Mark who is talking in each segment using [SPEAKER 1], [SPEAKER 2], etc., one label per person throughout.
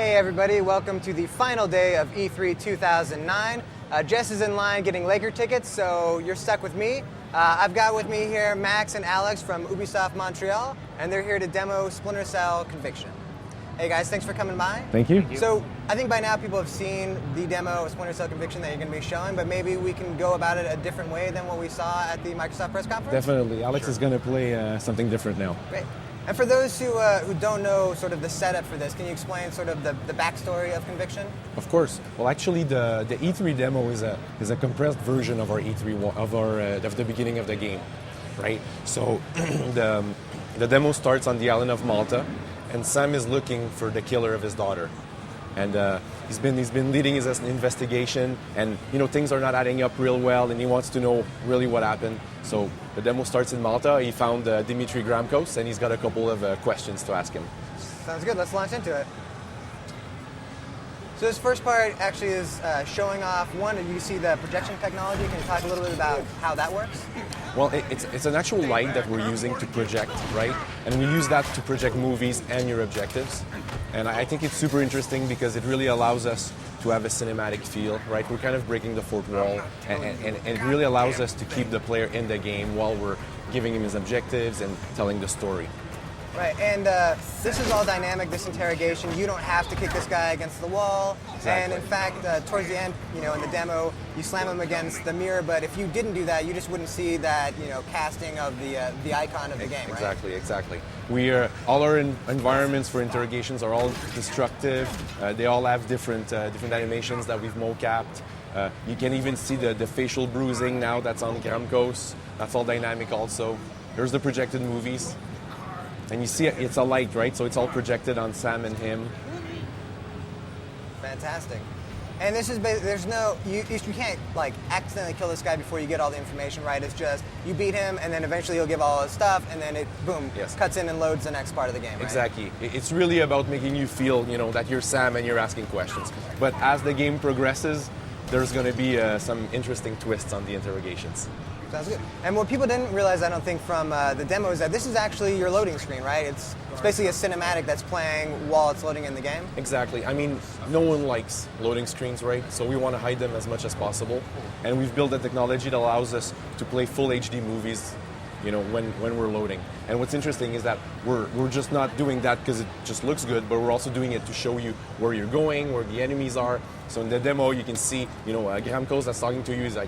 [SPEAKER 1] Hey everybody, welcome to the final day of E3 2009. Jess is in line getting Laker tickets, so you're stuck with me. I've got with me here Max and Alex from Ubisoft Montreal, and they're here to demo Splinter Cell Conviction. Hey guys, thanks for coming by.
[SPEAKER 2] Thank you.
[SPEAKER 1] So I think by now people have seen the demo of Splinter Cell Conviction that you're going to be showing, but maybe we can go about it a different way than what we saw at the Microsoft press conference?
[SPEAKER 2] Definitely. Alex is going to play something different now.
[SPEAKER 1] Great. And for those who don't know sort of the setup for this, can you explain sort of the backstory of Conviction?
[SPEAKER 2] Of course. Well, actually, the E3 demo is a compressed version of our E3 of the beginning of the game, right? So the demo starts on the island of Malta, and Sam is looking for the killer of his daughter, and he's been leading his investigation, and things are not adding up real well, and he wants to know really what happened. So the demo starts in Malta. He found Dimitri Gramkos, and he's got a couple of questions to ask him.
[SPEAKER 1] Sounds good. Let's launch into it. So this first part actually is showing off, one, you see the projection technology. Can you talk a little bit about how that works?
[SPEAKER 2] Well, it's an actual light that we're using to project, right? And we use that to project movies and your objectives. And I think it's super interesting because it really allows us to have a cinematic feel, right? We're kind of breaking the fourth wall, and it really allows us to keep the player in the game while we're giving him his objectives and telling the story.
[SPEAKER 1] Right, and this is all dynamic, this interrogation. You don't have to kick this guy against the wall.
[SPEAKER 2] Exactly.
[SPEAKER 1] And in fact, towards the end, in the demo, you slam him against the mirror, but if you didn't do that, you just wouldn't see that, casting of the icon of the game, right?
[SPEAKER 2] Exactly. All our environments for interrogations are all destructive. They all have different animations that we've mocapped. You can even see the facial bruising now that's on Gramkos. That's all dynamic also. There's the projected movies. And you see it's a light, right? So it's all projected on Sam and him.
[SPEAKER 1] Fantastic. And this is there's no you can't accidentally kill this guy before you get all the information, right? It's just you beat him, and then eventually he'll give all his stuff, and then it cuts in and loads the next part of the game. Right?
[SPEAKER 2] Exactly. It's really about making you feel that you're Sam and you're asking questions. But as the game progresses, there's going to be some interesting twists on the interrogations.
[SPEAKER 1] Sounds good. And what people didn't realize, I don't think, from the demo is that this is actually your loading screen, right? It's basically a cinematic that's playing while it's loading in the game.
[SPEAKER 2] Exactly. I mean, no one likes loading screens, right? So we want to hide them as much as possible. And we've built a technology that allows us to play full HD movies, when we're loading. And what's interesting is that we're just not doing that because it just looks good, but we're also doing it to show you where you're going, where the enemies are. So in the demo, you can see, Gramkos that's talking to you is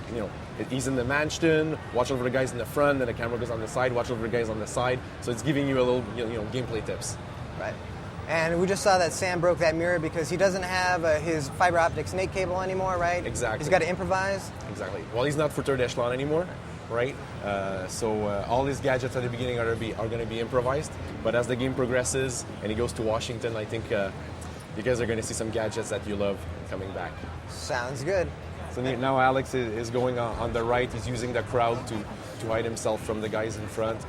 [SPEAKER 2] he's in the mansion, watch over the guys in the front, and the camera goes on the side, watch over the guys on the side. So it's giving you a little, gameplay tips.
[SPEAKER 1] Right. And we just saw that Sam broke that mirror because he doesn't have his fiber optic snake cable anymore, right?
[SPEAKER 2] Exactly.
[SPEAKER 1] He's got to improvise.
[SPEAKER 2] Exactly. Well, he's not for third echelon anymore, right? So all his gadgets at the beginning are going to be improvised. But as the game progresses and he goes to Washington, I think you guys are going to see some gadgets that you love coming back.
[SPEAKER 1] Sounds good.
[SPEAKER 2] So now Alex is going on the right. He's using the crowd to hide himself from the guys in front.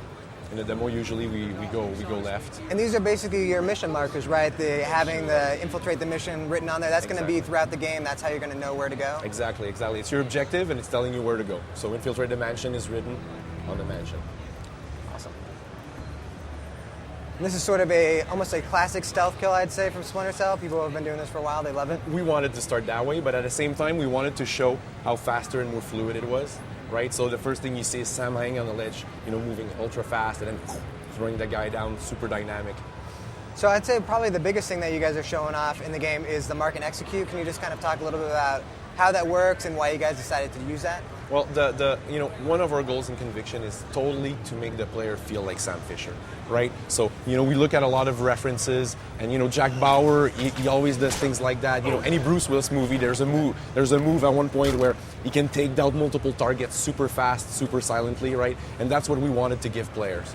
[SPEAKER 2] In the demo, usually we go left.
[SPEAKER 1] And these are basically your mission markers, right? Having the infiltrate the mission written on there. That's going to be throughout the game. That's how you're going to know where to go.
[SPEAKER 2] Exactly. It's your objective, and it's telling you where to go. So infiltrate the mansion is written on the mansion.
[SPEAKER 1] Awesome. And this is sort of almost a classic stealth kill, I'd say, from Splinter Cell. People have been doing this for a while. They love it.
[SPEAKER 2] We wanted to start that way, but at the same time, we wanted to show how faster and more fluid it was. Right, so the first thing you see is Sam hanging on the ledge, moving ultra fast, and then throwing the guy down, super dynamic.
[SPEAKER 1] So I'd say probably the biggest thing that you guys are showing off in the game is the mark and execute. Can you just kind of talk a little bit about how that works and why you guys decided to use that?
[SPEAKER 2] Well, one of our goals in Conviction is totally to make the player feel like Sam Fisher, right? So, we look at a lot of references, and, Jack Bauer, he always does things like that. Any Bruce Willis movie, there's a move at one point where he can take down multiple targets super fast, super silently, right? And that's what we wanted to give players.